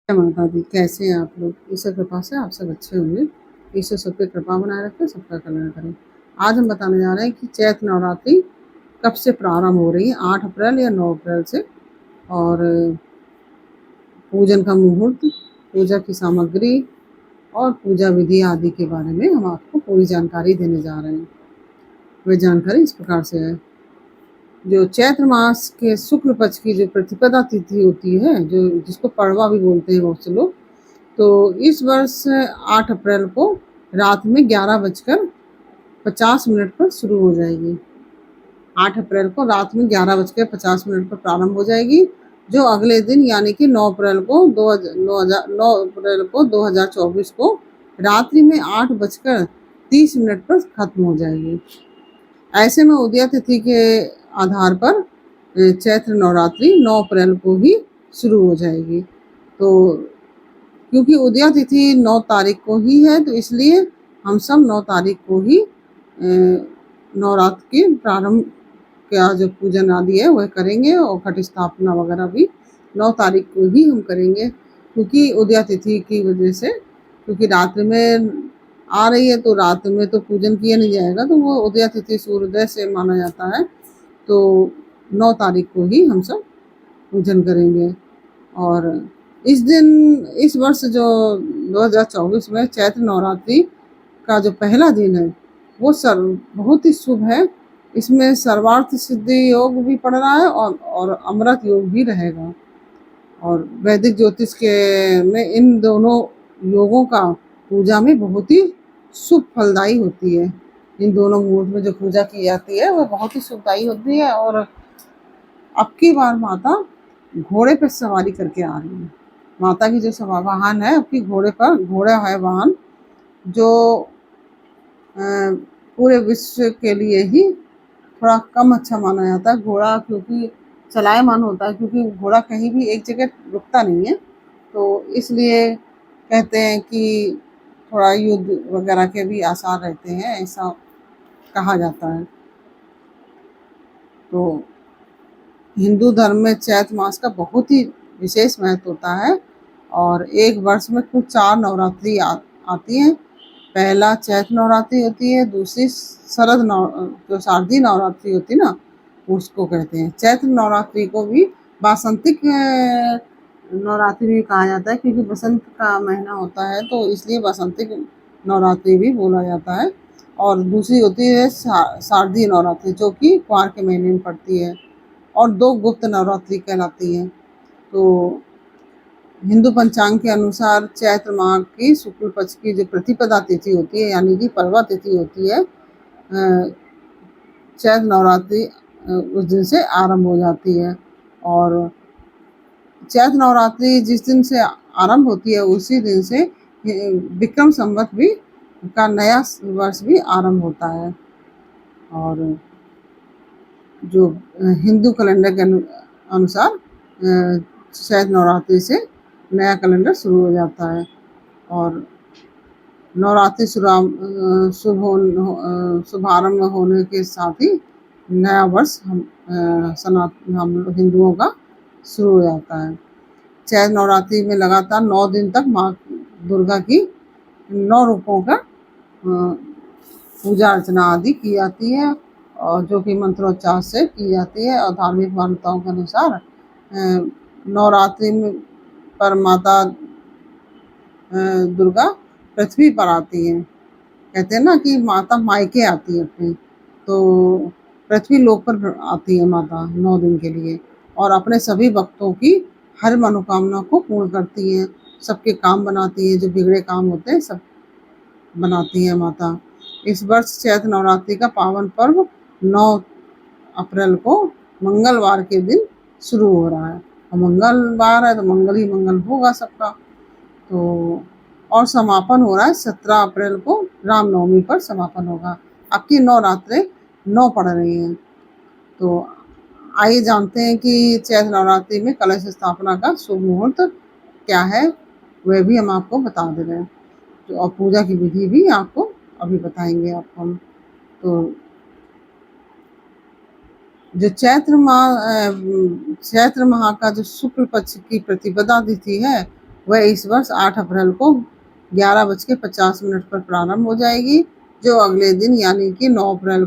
जय माता दी, कैसे हैं आप लोग? ईश्वर कृपा से आप सब अच्छे होंगे। ईश्वर सब पे कृपा बनाए रखे, सबका कल्याण करें। आज हम बताने जा रहे हैं कि चैत्र नवरात्रि कब से प्रारंभ हो रही है, 8 अप्रैल या 9 अप्रैल से। और पूजन का मुहूर्त, पूजा की सामग्री और पूजा विधि आदि के बारे में हम आपको पूरी जानकारी देने जा रहे हैं। वह जानकारी इस प्रकार से है। जो चैत्र मास के शुक्ल पक्ष की जो प्रतिपदा तिथि होती है, जो जिसको पड़वा भी बोलते हैं बहुत से लोग, तो इस वर्ष 8 अप्रैल को रात में 11:50 पर शुरू हो जाएगी। 8 अप्रैल को रात में 11:50 पर प्रारंभ हो जाएगी, जो अगले दिन यानी कि 9 अप्रैल को 2024 को रात्रि में 8:30 पर खत्म हो जाएगी। ऐसे में उदया तिथि के आधार पर चैत्र नवरात्रि 9 अप्रैल को ही शुरू हो जाएगी। तो क्योंकि उदया तिथि 9 तारीख को ही है, तो इसलिए हम सब 9 तारीख को ही नवरात्र के प्रारंभ का जो पूजन आदि है वह करेंगे, और घट स्थापना वगैरह भी 9 तारीख को ही हम करेंगे, क्योंकि उदया तिथि की वजह से। क्योंकि रात्रि में आ रही है, तो रात में तो पूजन किया नहीं जाएगा, तो वो उदया तिथि सूर्योदय से माना जाता है। तो 9 तारीख को ही हम सब पूजन करेंगे। और इस दिन, इस वर्ष जो 2024 में चैत्र नवरात्रि का जो पहला दिन है, वो बहुत ही शुभ है। इसमें सर्वार्थ सिद्धि योग भी पड़ रहा है और अमृत योग भी रहेगा। और वैदिक ज्योतिष के में इन दोनों योगों का पूजा में बहुत ही शुभ फलदायी होती है। इन दोनों मुहूर्त में जो पूजा की जाती है वह बहुत ही शुभदायी होती है। और अब की बार माता घोड़े पर सवारी करके आ रही है। माता की जो वाहन है, अब की घोड़ा है वाहन, जो पूरे विश्व के लिए ही थोड़ा कम अच्छा माना जाता है घोड़ा, क्योंकि चलायमान होता है, क्योंकि घोड़ा कहीं भी एक जगह रुकता नहीं है। तो इसलिए कहते हैं कि थोड़ा युद्ध वगैरह के भी आसार रहते हैं, ऐसा कहा जाता है। तो हिंदू धर्म में चैत्र मास का बहुत ही विशेष महत्व होता है। और एक वर्ष में कुल 4 नवरात्रि आती हैं। पहला चैत्र नवरात्रि होती है, दूसरी जो शारदीय नवरात्रि होती है ना, उसको कहते हैं। चैत्र नवरात्रि को भी वासंतिक नवरात्रि भी कहा जाता है, क्योंकि बसंत का महीना होता है, तो इसलिए वासंतिक नवरात्रि भी बोला जाता है। और दूसरी होती है शारदीय नवरात्रि, जो कि कुंवार के महीने में पड़ती है, और 2 गुप्त नवरात्रि कहलाती हैं। तो हिंदू पंचांग के अनुसार चैत्र माह की शुक्ल पक्ष की जो प्रतिपदा तिथि होती है, यानी कि पड़वा तिथि होती है, चैत्र नवरात्रि उस दिन से आरंभ हो जाती है। और चैत्र नवरात्रि जिस दिन से आरंभ होती है, उसी दिन से विक्रम संवत भी का नया वर्ष भी आरंभ होता है। और जो हिंदू कैलेंडर के अनुसार चैत्र नवरात्रि से नया कैलेंडर शुरू हो जाता है। और नवरात्रि शुभारंभ होने के साथ ही नया वर्ष हम हिंदुओं का शुरू हो जाता है। चैत्र नवरात्रि में लगातार 9 दिन तक माँ दुर्गा की 9 रूपों का पूजा अर्चना आदि की जाती है, और जो कि मंत्रोच्चार से की जाती है। और धार्मिक मान्यताओं के अनुसार नवरात्रि पर माता दुर्गा पृथ्वी पर आती हैं। कहते हैं ना कि माता मायके आती है अपनी, तो पृथ्वी लोक पर आती है माता 9 दिन के लिए, और अपने सभी भक्तों की हर मनोकामना को पूर्ण करती हैं। सबके काम बनाती हैं, जो बिगड़े काम होते हैं सब बनाती है माता। इस वर्ष चैत्र नवरात्रि का पावन पर्व 9 अप्रैल को मंगलवार के दिन शुरू हो रहा है, और मंगलवार है तो मंगल ही मंगल होगा सबका। तो और समापन हो रहा है 17 अप्रैल को, रामनवमी पर समापन होगा। अब की 9 रात्रें 9 पड़ रही हैं। तो आइए जानते हैं कि चैत्र नवरात्रि में कलश स्थापना का शुभ मुहूर्त क्या है, वह भी हम आपको बता दे रहे हैं। तो और पूजा की विधि भी आपको अभी बताएंगे आपको हम। तो जो चैत्र माह का जो शुक्ल पक्ष की प्रतिपदा तिथि है, वह इस वर्ष 8 अप्रैल को 11:50 पर प्रारंभ हो जाएगी, जो अगले दिन यानी कि 9 अप्रैल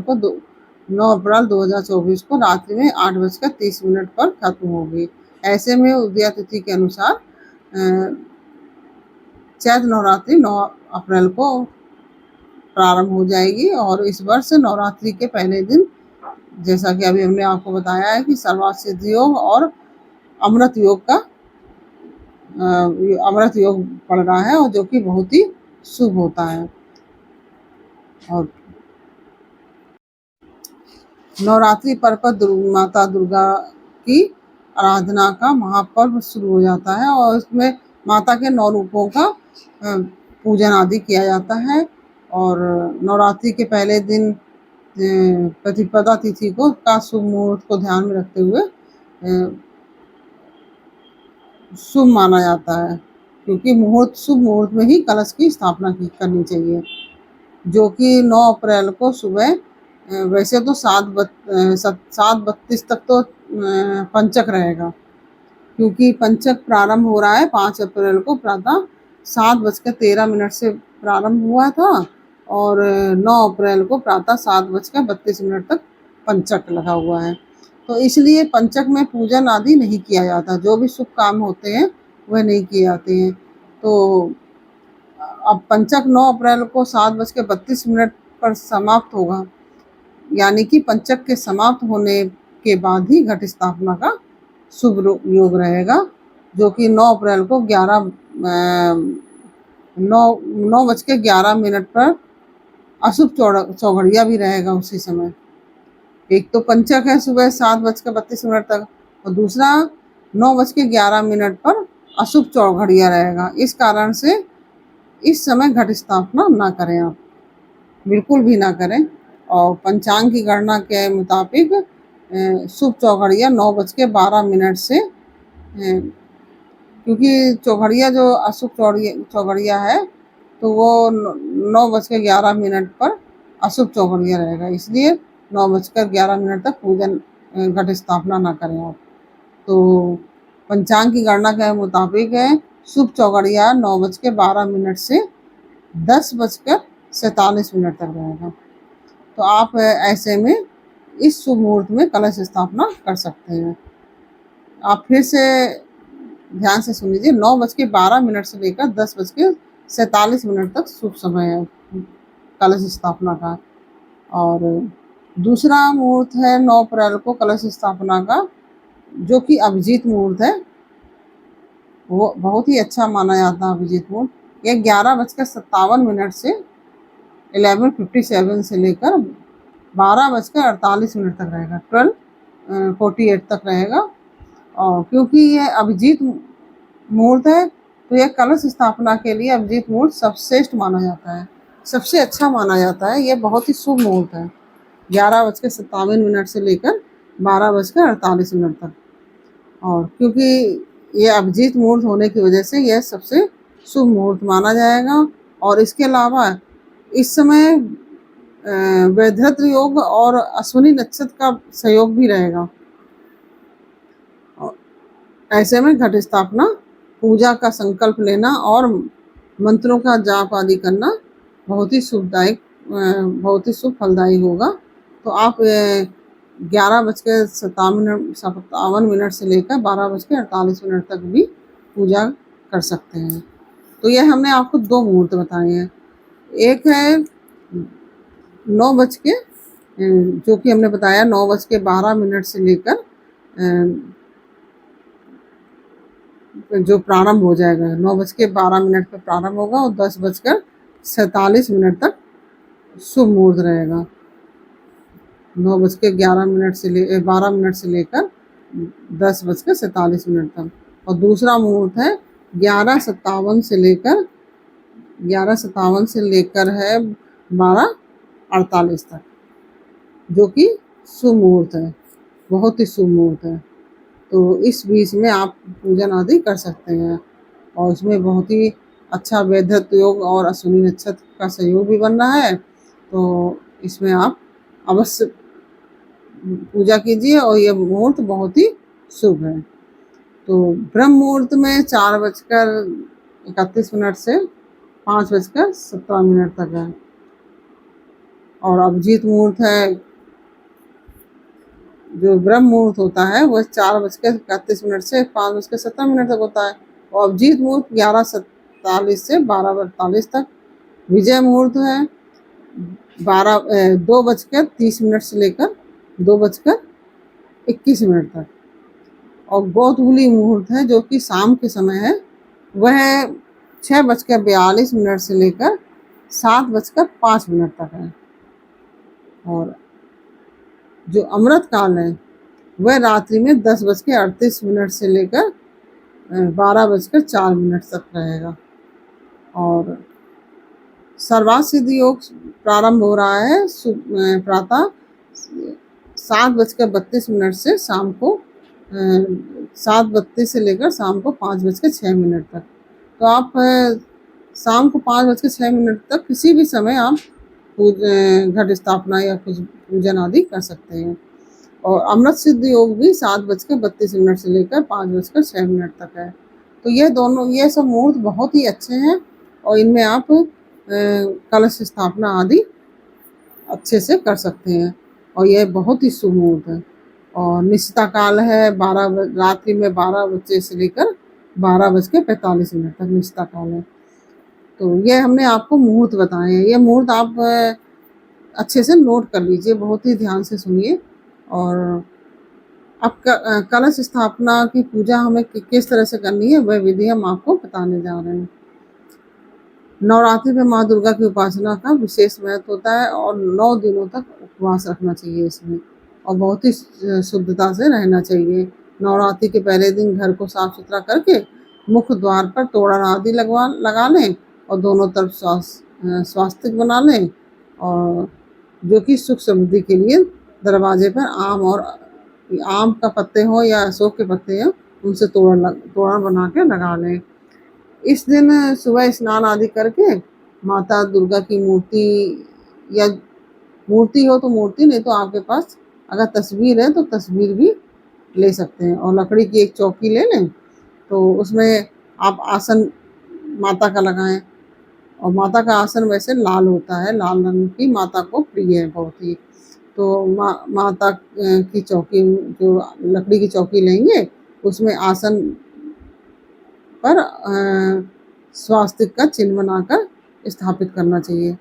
2024 को रात्रि में 8:30 पर खत्म होगी। ऐसे में उदया तिथि के अनुसार चैत्र नवरात्रि 9 अप्रैल को प्रारंभ हो जाएगी और इस वर्ष नवरात्रि के पहले दिन, जैसा कि अभी हमने आपको बताया है, कि सर्वार्थ सिद्धि योग और अमृत योग का अमृत योग पड़ रहा है, और जो कि बहुत ही शुभ होता है। और नवरात्रि पर्व पर माता दुर्गा की आराधना का महापर्व शुरू हो जाता है और इसमें माता के 9 रूपों का पूजन आदि किया जाता है। और नवरात्रि के पहले दिन प्रतिपदा तिथि को का शुभ मुहूर्त को ध्यान में रखते हुए शुभ माना जाता है, क्योंकि शुभ मुहूर्त में ही कलश की स्थापना करनी चाहिए, जो कि 9 अप्रैल को सुबह वैसे तो 7:32 तक तो पंचक रहेगा, क्योंकि पंचक प्रारंभ हो रहा है 5 अप्रैल को प्रातः 7:13 से प्रारंभ हुआ था और 9 अप्रैल को प्रातः 7:32 तक पंचक लगा हुआ है। तो इसलिए पंचक में पूजन आदि नहीं किया जाता, जो भी शुभ काम होते हैं वह नहीं किए जाते हैं। तो अब पंचक 9 अप्रैल को 7:32 पर समाप्त होगा, यानी कि पंचक के समाप्त होने के बाद ही घट स्थापना का शुभ योग रहेगा, जो कि 9 अप्रैल को 9:11 पर अशुभ चौघड़िया भी रहेगा उसी समय। एक तो पंचक है सुबह 7:32 तक और दूसरा 9:11 पर अशुभ चौघड़िया रहेगा। इस कारण से इस समय घट स्थापना ना करें, आप बिल्कुल भी ना करें। और पंचांग की गणना के मुताबिक शुभ चौघड़िया 9:12 से, क्योंकि चौघड़िया जो अशुभ चौघड़िया है तो वो 9:11 पर अशुभ चौघड़िया रहेगा, इसलिए 9:11 तक पूजन घट स्थापना ना करें आप। तो पंचांग की गणना के मुताबिक है शुभ चौघड़िया 9:12 से 10:47 तक रहेगा। तो आप ऐसे में इस शुभ मुहूर्त में कलश स्थापना कर सकते हैं। आप फिर से ध्यान से सुन लीजिए, 9:12 से लेकर 10:47 तक शुभ समय है कलश स्थापना का। और दूसरा मुहूर्त है 9 अप्रैल को कलश स्थापना का, जो कि अभिजीत मुहूर्त है। वो बहुत ही अच्छा माना जाता है अभिजीत मुहूर्त। यह 11:57 से 11:57 से लेकर 12:48 तक रहेगा, 12:48 तक रहेगा। और क्योंकि यह अभिजीत मुहूर्त है तो यह कलश स्थापना के लिए अभिजीत मुहूर्त सबश्रेष्ठ माना जाता है, सबसे अच्छा माना जाता है। यह बहुत ही शुभ मुहूर्त है, 11:57 से लेकर 12:48 तक। और क्योंकि यह अभिजीत मुहूर्त होने की वजह से यह सबसे शुभ मुहूर्त माना जाएगा। और इसके अलावा इस समय वैधृत योग और अश्विनी नक्षत्र का सहयोग भी रहेगा। ऐसे में घट स्थापना, पूजा का संकल्प लेना और मंत्रों का जाप आदि करना बहुत ही शुभदायक, बहुत ही शुभ फलदायी होगा। तो आप 11:57 से लेकर 12:48 तक भी पूजा कर सकते हैं। तो यह हमने आपको 2 मुहूर्त बताए हैं। एक है 9 जो कि हमने बताया 9:12 से लेकर जो प्रारंभ हो जाएगा, 9:12 पर प्रारंभ होगा और 10:47 तक शुभ मुहूर्त रहेगा। 9:12 से लेकर 10:47 तक। और दूसरा मुहूर्त है 11:57 से लेकर 12:48 तक, जो कि शुभ मुहूर्त है, बहुत ही शुभ मुहूर्त है। तो इस बीच में आप पूजन आदि कर सकते हैं और इसमें बहुत ही अच्छा वैधृत योग और अश्विनी नक्षत्र का सहयोग भी बन रहा है। तो इसमें आप अवश्य पूजा कीजिए और यह मुहूर्त बहुत ही शुभ है। तो ब्रह्म मुहूर्त में 4:31 से 5:17 तक है। और अभिजीत मुहूर्त है, जो ब्रह्म मुहूर्त होता है वह 4:31 से 5:17 तक होता है। और अभिजीत मुहूर्त 11:47 से 12:48 तक। विजय मुहूर्त है 2:30 से लेकर 2:21 तक। और गोधूली मुहूर्त है जो कि शाम के समय है, वह 6:42 से लेकर 7:05 तक है। और जो अमृत काल है वह रात्रि में 10:38 से लेकर 12:04 तक रहेगा। और सर्वार्थ सिद्धि योग प्रारंभ हो रहा है प्रातः 7:32 से शाम को 7:32 से लेकर शाम को 5:06 तक। तो आप शाम को 5:06 तक किसी भी समय आप घट स्थापना या कुछ पूजन आदि कर सकते हैं। और अमृत सिद्ध योग भी 7:32 से लेकर 5:06 तक है। तो ये सब मुहूर्त बहुत ही अच्छे हैं और इनमें आप कलश स्थापना आदि अच्छे से कर सकते हैं। और यह बहुत ही शुभ मुहूर्त है। और निश्चिता काल है रात्रि में 12 बजे से लेकर 12:45 तक निश्चिता काल है। तो ये हमने आपको मुहूर्त बताए हैं। ये मुहूर्त आप अच्छे से नोट कर लीजिए, बहुत ही ध्यान से सुनिए। और अब कलश स्थापना की पूजा हमें किस तरह से करनी है वह विधि हम आपको बताने जा रहे हैं। नवरात्रि में माँ दुर्गा की उपासना का विशेष महत्व होता है और 9 दिनों तक उपवास रखना चाहिए इसमें, और बहुत ही शुद्धता से रहना चाहिए। नवरात्रि के पहले दिन घर को साफ सुथरा करके मुख्य द्वार पर तोरण आदि लगा लें और दोनों तरफ स्वास्तिक बना लें। और जो कि सुख समृद्धि के लिए दरवाजे पर आम का पत्ते हो या अशोक के पत्ते हो, उनसे तोरण बना के लगा लें। इस दिन सुबह स्नान आदि करके माता दुर्गा की मूर्ति, या मूर्ति हो तो मूर्ति, नहीं तो आपके पास अगर तस्वीर है तो तस्वीर भी ले सकते हैं। और लकड़ी की एक चौकी ले लें, तो उसमें आप आसन माता का लगाएं। और माता का आसन वैसे लाल होता है, लाल रंग की माता को प्रिय है बहुत ही। तो माता की चौकी, जो लकड़ी की चौकी लेंगे, उसमें आसन पर स्वास्तिक का चिन्ह बनाकर स्थापित करना चाहिए।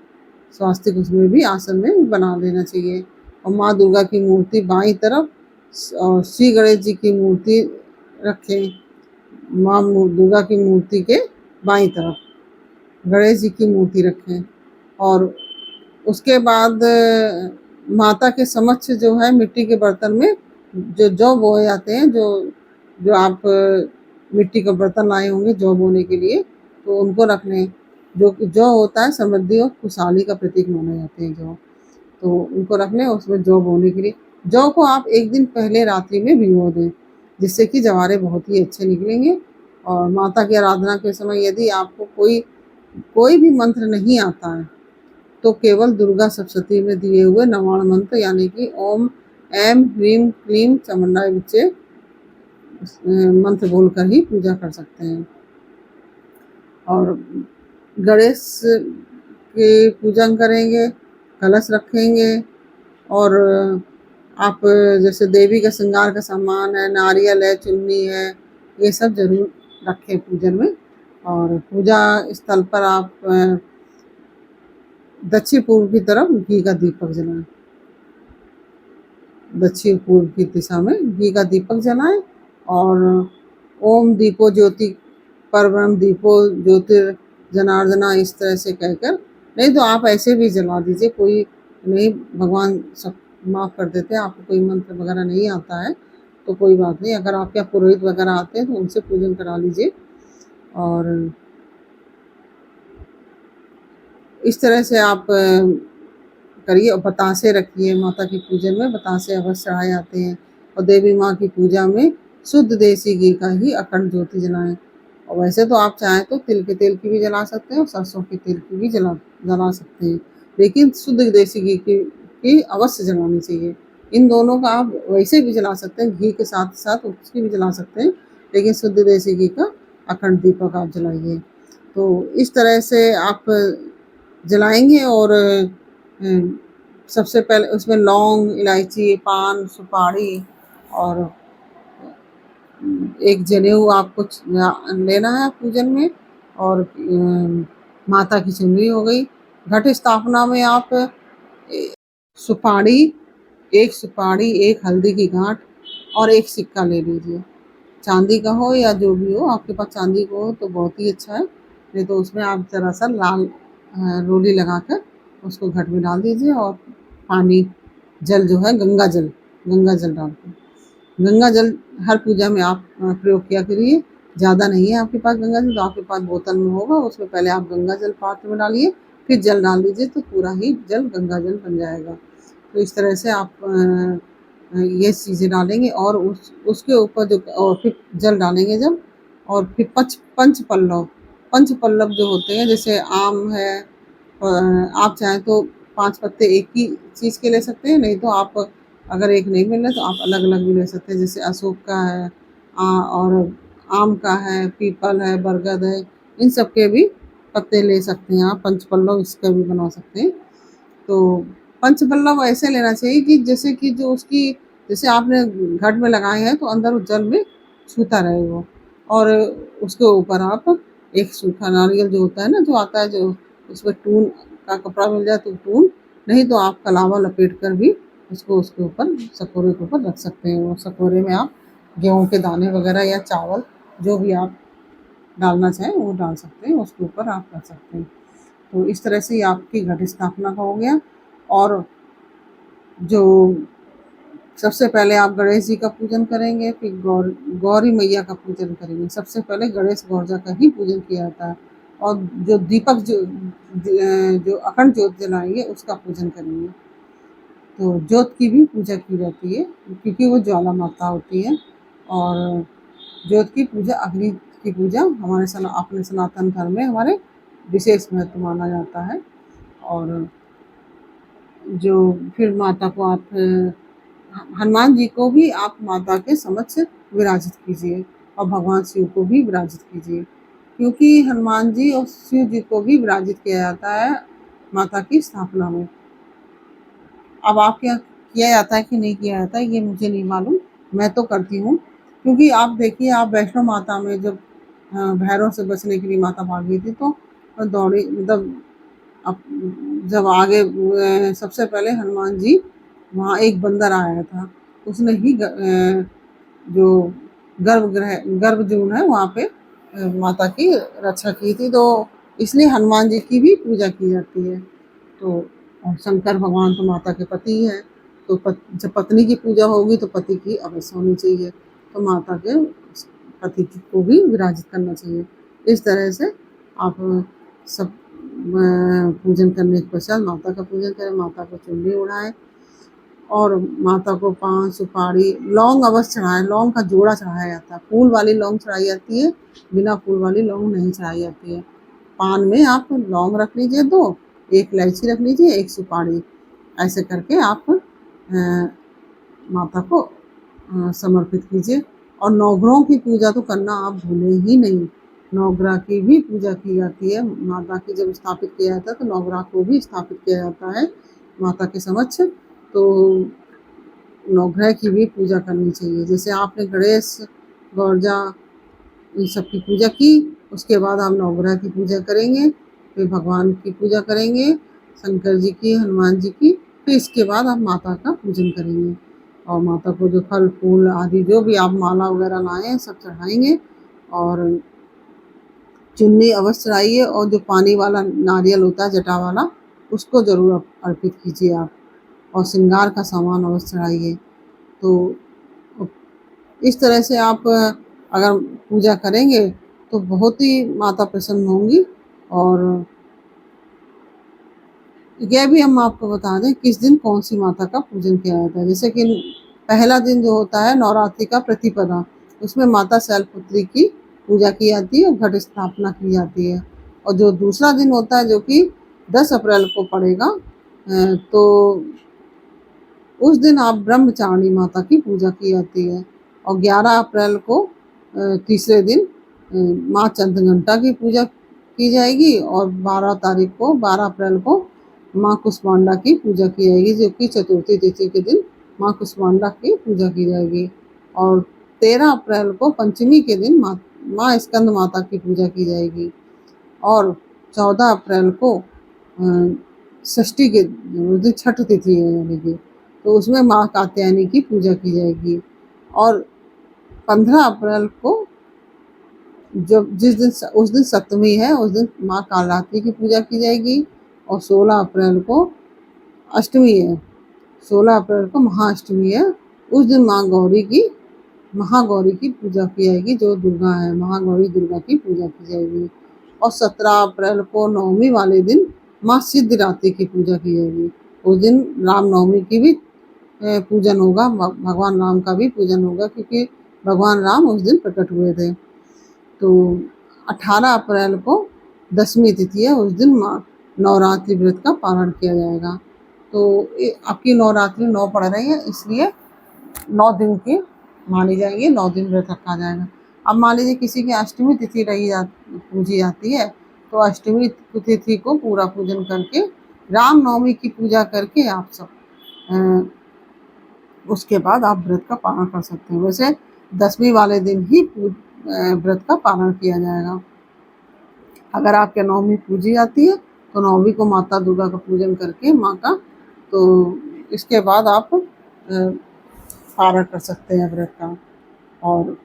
स्वास्तिक उसमें भी आसन में बना देना चाहिए। और माँ दुर्गा की मूर्ति बाईं तरफ और श्री गणेश जी की मूर्ति रखें। माँ दुर्गा की मूर्ति के बाईं तरफ गणेश जी की मूर्ति रखें। और उसके बाद माता के समक्ष जो है मिट्टी के बर्तन में जो जौ बोए जाते हैं, जो आप मिट्टी का बर्तन लाए होंगे जौ बोने के लिए, तो उनको रख लें। जौ होता है समृद्धि और खुशहाली का प्रतीक माने जाते हैं जौ, तो उनको रख लें उसमें जौ बोने के लिए। जौ को आप एक दिन पहले रात्रि में भिगो दें, जिससे कि जवारे बहुत ही अच्छे निकलेंगे। और माता की आराधना के समय यदि आपको कोई भी मंत्र नहीं आता है तो केवल दुर्गा सप्तशती में दिए हुए नवाण मंत्र, यानी कि ओम ऐं ह्रीं क्लीं चामुंडाय विच्चे मंत्र बोलकर ही पूजा कर सकते हैं। और गणेश के पूजन करेंगे, कलश रखेंगे। और आप जैसे देवी का श्रृंगार का सामान है, नारियल है, चुन्नी है, ये सब जरूर रखें पूजन में। और पूजा स्थल पर आप दक्षिण पूर्व की तरफ घी का दीपक जलाएं। दक्षिण पूर्व की दिशा में घी का दीपक जलाएं। और ओम दीपो ज्योति परब्रह्म दीपो ज्योतिर जनार्दना, इस तरह से कहकर, नहीं तो आप ऐसे भी जला दीजिए, कोई नहीं, भगवान सब माफ़ कर देते हैं। आपको कोई मंत्र वगैरह नहीं आता है तो कोई बात नहीं, अगर आपके यहाँ पुरोहित वगैरह आते हैं तो उनसे पूजन करा लीजिए। और इस तरह से आप करिए। और बतासे रखिए, माता की पूजन में बतासे अवश्य चढ़ाए जाते हैं। और देवी माँ की पूजा में शुद्ध देसी घी का ही अखंड ज्योति जलाएं। और वैसे तो आप चाहें तो तिल के तेल की भी जला सकते हैं और सरसों के तेल की भी जला सकते हैं, लेकिन शुद्ध देसी घी की अवश्य जलानी चाहिए। इन दोनों का आप वैसे भी जला सकते हैं, घी के साथ साथ उसकी भी जला सकते हैं, लेकिन शुद्ध देसी घी का अखंड दीपक आप जलाइए। तो इस तरह से आप जलाएंगे और सबसे पहले उसमें लौंग, इलायची, पान, सुपारी और एक जनेऊ आपको लेना है पूजन में। और माता की चुनरी हो गई। घट स्थापना में आप सुपारी, एक हल्दी की गांठ और एक सिक्का ले लीजिए। चांदी का हो या जो भी हो, आपके पास चांदी का हो तो बहुत ही अच्छा है, नहीं तो उसमें आप ज़रा सा लाल रोली लगाकर उसको घट में डाल दीजिए और पानी, जल जो है गंगा जल डाल के, गंगा जल हर पूजा में आप प्रयोग किया करिए। ज़्यादा नहीं है आपके पास गंगा जल तो आपके पास बोतल में होगा, उसमें पहले आप गंगा जल पात्र में डालिए, फिर जल डाल दीजिए तो पूरा ही जल गंगा जल बन जाएगा। तो इस तरह से आप ये चीज़ें डालेंगे और उसके ऊपर जो और फिर जल डालेंगे जब, और फिर पंच पल्लव जो होते हैं, जैसे आम है, आप चाहें तो 5 पत्ते एक ही चीज़ के ले सकते हैं, नहीं तो आप अगर एक नहीं मिल रहा तो आप अलग अलग भी ले सकते हैं। जैसे अशोक का है और आम का है, पीपल है, बरगद है, इन सब के भी पत्ते ले सकते हैं आप। पंचपल्लव इसका भी बना सकते हैं। तो पंचपल्लव ऐसे लेना चाहिए कि जैसे कि जो उसकी, जैसे आपने घट में लगाए हैं तो अंदर उस जल में छूता रहे वो। और उसके ऊपर आप एक सूखा नारियल जो होता है ना, जो आता है, जो उसमें टून का कपड़ा मिल जाए तो टून, नहीं तो आप कलावा लपेट कर भी उसको उसके ऊपर, सकोरे के ऊपर रख सकते हैं। और सकोरे में आप गेहूं के दाने वगैरह या चावल जो भी आप डालना चाहें वो डाल सकते हैं, उसके ऊपर आप रख सकते हैं। तो इस तरह से ये आपकी घट स्थापना का हो गया। और जो सबसे पहले आप गणेश जी का पूजन करेंगे, फिर गौरी मैया का पूजन करेंगे। सबसे पहले गणेश गौरजा का ही पूजन किया जाता है। और जो दीपक जो अखंड ज्योत जलाएंगे उसका पूजन करेंगे। तो ज्योत की भी पूजा की जाती है क्योंकि वो ज्वाला माता होती है। और ज्योत की पूजा, अग्नि की पूजा अपने सनातन धर्म में हमारे विशेष महत्व माना जाता है। और जो फिर माता को आप हनुमान जी को भी आप माता के समक्ष विराजित कीजिए और भगवान शिव को भी विराजित कीजिए, क्योंकि हनुमान जी और शिव जी को भी विराजित किया जाता है माता की स्थापना में। अब आप क्या किया जाता है कि नहीं किया जाता है ये मुझे नहीं मालूम, मैं तो करती हूँ। क्योंकि आप देखिए, आप वैष्णो माता में जब भैरव से बचने के लिए माता भाग गई थी तो दौड़ी, मतलब अब जब आगे सबसे पहले हनुमान जी, वहाँ एक बंदर आया था, उसने ही जो गर्भजून है वहाँ पे माता की रक्षा की थी। तो इसलिए हनुमान जी की भी पूजा की जाती है। तो शंकर भगवान तो माता के पति हैं, तो जब पत्नी की पूजा होगी तो पति की अवश्य होनी चाहिए, तो माता के पति को भी विराजित करना चाहिए। इस तरह से आप सब पूजन करने के पश्चात माता का पूजन करें, माता को चुनरी ओढ़ाएं और माता को पान, सुपारी, लौंग अवश्य चढ़ाएं। लौंग का जोड़ा चढ़ाया जाता है, फूल वाली लौंग चढ़ाई जाती है, बिना फूल वाली लौंग नहीं चढ़ाई जाती है। पान में आप लौंग रख लीजिए 2, एक इलायची रख लीजिए, एक सुपारी, ऐसे करके आप माता को समर्पित कीजिए। और नवग्रहों की पूजा तो करना आप भूलें ही नहीं। नवग्रह की भी पूजा की जाती है। माता की जब स्थापित किया जाता है तो नवग्रह को भी स्थापित किया जाता है माता के समक्ष। तो नवग्रह की भी पूजा करनी चाहिए। जैसे आपने गणेश, गौरजा, इन सब की पूजा की, उसके बाद आप नवग्रह की पूजा करेंगे, फिर भगवान की पूजा करेंगे, शंकर जी की, हनुमान जी की, फिर इसके बाद आप माता का पूजन करेंगे। और माता को जो फल फूल आदि जो भी आप माला वगैरह लाए हैं सब चढ़ाएंगे। और चुन्नी अवश्य चढ़ाइए, और जो पानी वाला नारियल होता है जटा वाला, उसको ज़रूर अर्पित कीजिए आप। और श्रृंगार का सामान अवश्य चढ़ाइए। तो इस तरह से आप अगर पूजा करेंगे तो बहुत ही माता प्रसन्न होंगी। और यह भी हम आपको बता दें किस दिन कौन सी माता का पूजन किया जाता है। जैसे कि पहला दिन जो होता है नवरात्रि का प्रतिपदा, उसमें माता शैलपुत्री की पूजा की जाती है, घट स्थापना की जाती है। और जो दूसरा दिन होता है जो कि 10 अप्रैल को पड़ेगा, तो उस दिन आप ब्रह्मचारिणी माता की पूजा की जाती है। और 11 अप्रैल को तीसरे दिन माँ चंद्रघंटा की पूजा की जाएगी और 12 अप्रैल को माँ कुष्मांडा की पूजा की जाएगी, जो कि चतुर्थी तिथि के दिन माँ कुष्मांडा की पूजा की जाएगी। और 13 अप्रैल को पंचमी के दिन माँ स्कंद माता की पूजा की जाएगी। और 14 अप्रैल को षष्ठी के उस दिन छठ तिथि है, यानी कि तो उसमें माँ कात्यायनी की पूजा की जाएगी। और 15 अप्रैल को जब उस दिन सप्तमी है, उस दिन माँ कालरात्रि की पूजा की जाएगी। और 16 अप्रैल को अष्टमी है, 16 अप्रैल को महाअष्टमी है। उस दिन महागौरी की पूजा की जाएगी, जो दुर्गा है, महागौरी दुर्गा की पूजा की जाएगी। और 17 अप्रैल को नवमी वाले दिन माँ सिद्धिदात्री की पूजा की जाएगी। उस दिन रामनवमी की भी पूजन होगा, भगवान राम का भी पूजन होगा, क्योंकि भगवान राम उस दिन प्रकट हुए थे। तो 18 अप्रैल को दशमी तिथि है, उस दिन माँ नवरात्रि व्रत का पारण किया जाएगा। तो आपकी नवरात्रि 9 पड़ रही है, इसलिए 9 दिन की मानी जाएंगी, 9 दिन व्रत रखा जाएगा। अब मान लीजिए किसी की अष्टमी तिथि पूजी जाती है, तो अष्टमी तिथि को पूरा पूजन करके रामनवमी की पूजा करके आप सब उसके बाद आप व्रत का पालन कर सकते हैं। वैसे दशमी वाले दिन ही व्रत का पालन किया जाएगा। अगर आपके नवमी पूजी जाती है, तो नवमी को माता दुर्गा का पूजन करके माँ का, तो इसके बाद आप पारण कर सकते हैं व्रत का। और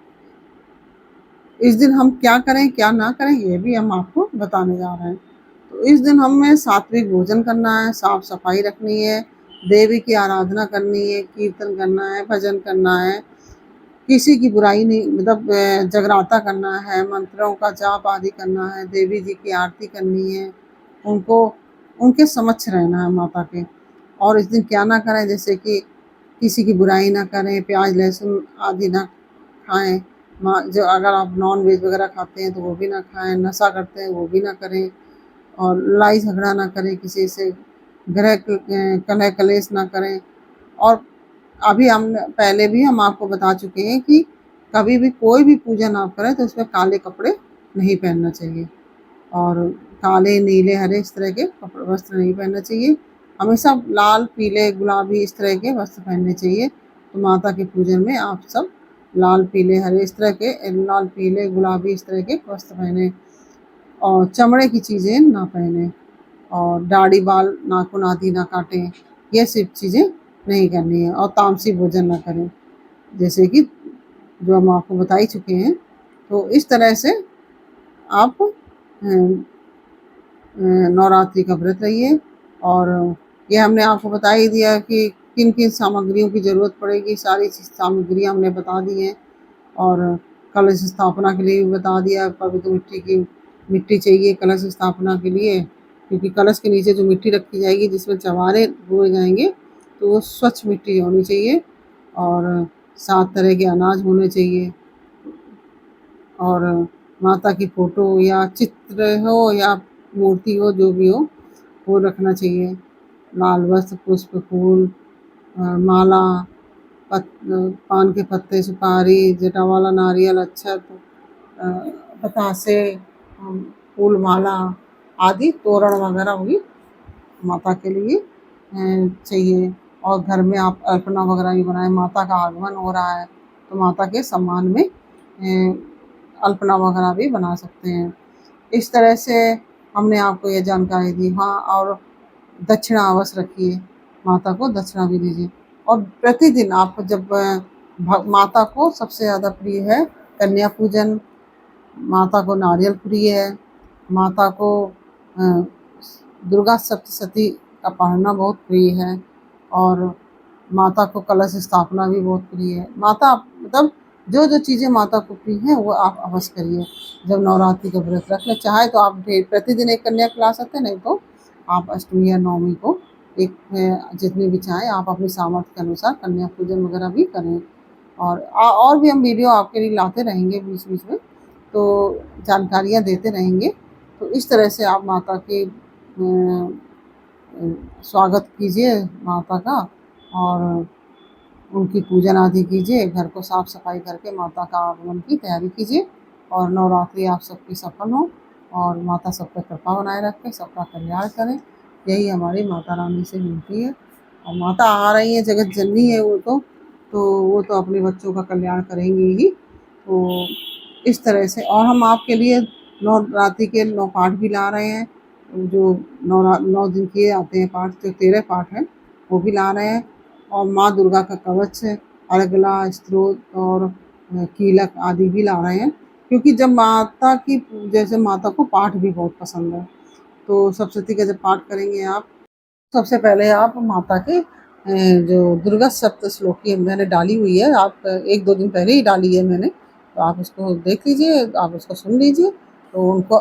इस दिन हम क्या करें क्या ना करें, ये भी हम आपको बताने जा रहे हैं। तो इस दिन हमें सात्विक भोजन करना है, साफ सफाई रखनी है, देवी की आराधना करनी है, कीर्तन करना है, भजन करना है, किसी की बुराई नहीं, मतलब जगराता करना है, मंत्रों का जाप आदि करना है, देवी जी की आरती करनी है, उनको उनके समक्ष रहना है माता के। और इस दिन क्या ना करें, जैसे कि किसी की बुराई ना करें, प्याज लहसुन आदि ना खाएं, जो अगर आप नॉन वेज वगैरह खाते हैं तो वो भी ना खाएं, नशा करते हैं वो भी ना करें, और लड़ाई झगड़ा ना करें, किसी से कलह कलेश ना करें। और अभी पहले भी हम आपको बता चुके हैं कि कभी भी कोई भी पूजन आप करें तो उसमें काले कपड़े नहीं पहनना चाहिए, और काले नीले हरे इस तरह के वस्त्र नहीं पहनना चाहिए। हमेशा लाल पीले गुलाबी इस तरह के वस्त्र पहनने चाहिए। तो माता के पूजन में आप सब लाल पीले हरे इस तरह के, लाल पीले गुलाबी इस तरह के वस्त्र पहने, और चमड़े की चीज़ें ना पहने, और दाढ़ी बाल नाखून आदि ना काटें, ये सब चीज़ें नहीं करनी है। और तामसी भोजन ना करें, जैसे कि जो हम आपको बता ही चुके हैं। तो इस तरह से आप नवरात्रि का व्रत रहिए। और ये हमने आपको बता ही दिया कि किन किन सामग्रियों की ज़रूरत पड़ेगी, सारी सामग्रियाँ हमने बता दी हैं। और कलश स्थापना के लिए भी बता दिया, पवित्र मिट्टी चाहिए कलश स्थापना के लिए, क्योंकि कलश के नीचे जो मिट्टी रखी जाएगी जिसमें चवारे बोए जाएंगे, तो वो स्वच्छ मिट्टी होनी चाहिए। और 7 तरह के अनाज होने चाहिए, और माता की फ़ोटो या चित्र हो या मूर्ति हो, जो भी हो वो रखना चाहिए। लाल वस्त्र, पुष्प, फूल, माला, पान के पत्ते, सुपारी, जटावाला नारियल, अक्षत, बतासे, फूल माला आदि तोरण वगैरह भी माता के लिए चाहिए। और घर में आप अल्पना वगैरह भी बनाएं, माता का आगमन हो रहा है तो माता के सम्मान में अल्पना वगैरह भी बना सकते हैं। इस तरह से हमने आपको ये जानकारी दी। हाँ, और दक्षिणा अवश्य रखिए, माता को दक्षिणा भी दीजिए। और प्रतिदिन आप जब माता को सबसे ज़्यादा प्रिय है कन्या पूजन, माता को नारियल प्रिय है, माता को दुर्गा सप्तशती का पढ़ना बहुत प्रिय है, और माता को कलश स्थापना भी बहुत प्रिय है। माता मतलब जो जो चीज़ें माता को प्रिय हैं वो आप अवश्य करिए। जब नवरात्रि का व्रत रख लें, चाहे तो आप प्रतिदिन एक कन्या खिला सकते हैं, नहीं तो आप अष्टमी या नवमी को एक जितनी भी चाहें आप अपनी सामर्थ्य के अनुसार कन्या पूजन वगैरह भी करें। और भी हम वीडियो आपके लिए लाते रहेंगे बीच बीच में, तो जानकारियाँ देते रहेंगे। तो इस तरह से आप माता के स्वागत कीजिए माता का, और उनकी पूजन आदि कीजिए, घर को साफ सफाई करके माता का आगमन की तैयारी कीजिए और नवरात्रि आप सबकी सफल हो और माता सब पे कृपा बनाए रखे, सबका कल्याण करें। यही हमारी माता रानी से विनती है। और माता आ रही है, जगत जननी है वो तो अपने बच्चों का कल्याण करेंगी ही। तो इस तरह से, और हम आपके लिए नवरात्रि के 9 पाठ भी ला रहे हैं। जो 9 दिन किए जाते हैं पाठ, जो 13 पाठ हैं वो भी ला रहे हैं। और माँ दुर्गा का कवच है, अर्गला, स्तोत्र और कीलक आदि भी ला रहे हैं। क्योंकि जब माता की, जैसे माता को पाठ भी बहुत पसंद है, तो सप्तशती का जब पाठ करेंगे आप, सबसे पहले आप माता के जो दुर्गा सप्तश्लोकी मैंने डाली हुई है, आप 1-2 दिन पहले ही डाली है मैंने, तो आप उसको देख लीजिए, आप उसको सुन लीजिए। तो उनको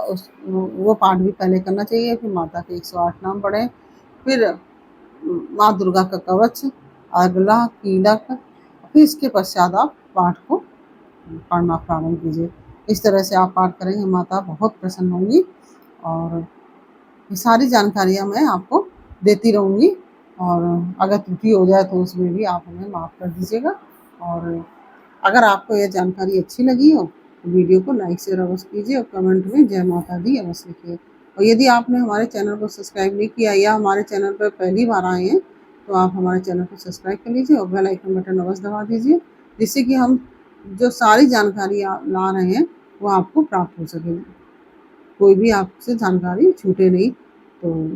वो पाठ भी पहले करना चाहिए। फिर माता के 108 नाम पढ़ें, फिर माँ दुर्गा का कवच, अर्गला, कीलक, फिर इसके पश्चात आप पाठ को पढ़ना प्रारंभ कीजिए। इस तरह से आप पाठ करेंगे, माता बहुत प्रसन्न होंगी। और ये सारी जानकारियाँ मैं आपको देती रहूँगी, और अगर त्रुटि हो जाए तो उसमें भी आप हमें माफ़ कर दीजिएगा। और अगर आपको यह जानकारी अच्छी लगी हो तो वीडियो को लाइक शेयर अवश्य कीजिए और कमेंट में जय माता दी अवश्य लिखिए। और यदि आपने हमारे चैनल को सब्सक्राइब नहीं किया या हमारे चैनल पर पहली बार आए हैं, तो आप हमारे चैनल को सब्सक्राइब कर लीजिए और बेल आइकन बटन अवश्य दबा दीजिए, जिससे कि हम जो सारी जानकारी ला रहे हैं वो आपको प्राप्त हो सके, कोई भी आपसे जानकारी छूटे नहीं। तो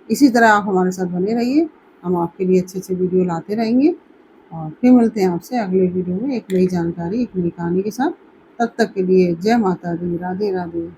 इसी तरह आप हमारे साथ बने रहिए, हम आपके लिए अच्छे वीडियो लाते रहेंगे। और फिर मिलते हैं आपसे अगले वीडियो में एक नई जानकारी, एक नई कहानी के साथ। तब तक के लिए जय माता दी, राधे राधे।